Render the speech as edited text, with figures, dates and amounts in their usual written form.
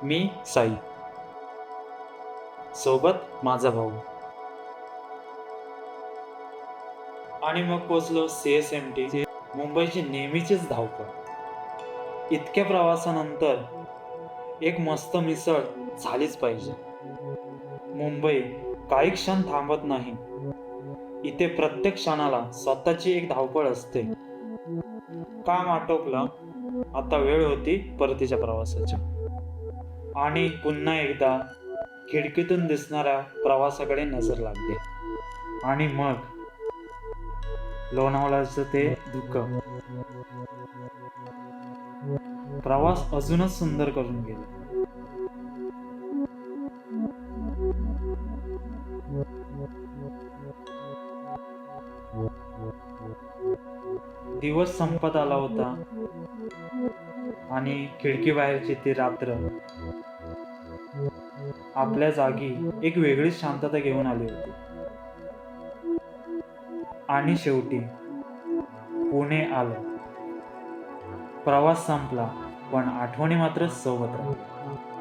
मी साई, सोबत माझा भाऊ. आणि मग पोचलो CSMT. मुंबईची नेहमीचीच धावपळ. इतक्या प्रवासानंतर एक मस्त मिसळ झालीच पाहिजे. मुंबई काही क्षण थांबत नाही. इथे प्रत्येक क्षणाला स्वतःची एक धावपळ असते. काम आटोपलं, आता वेळ होती परतीच्या प्रवासाची. आणि पुन्हा एकदा खिडकीतून दिसणाऱ्या प्रवासाकडे नजर लागते. आणि मग लोणावळ्याचं ते दुःख. प्रवास अजूनच सुंदर करून गेला. दिवस संपत आला होता आणि खिडकी बाहेरची ती रात्र आपल्या जागी एक वेगळीच शांतता घेऊन आली होती. आणि शेवटी पुणे आलं. प्रवास संपला, पण आठवणी मात्र सोबत राहिल्या.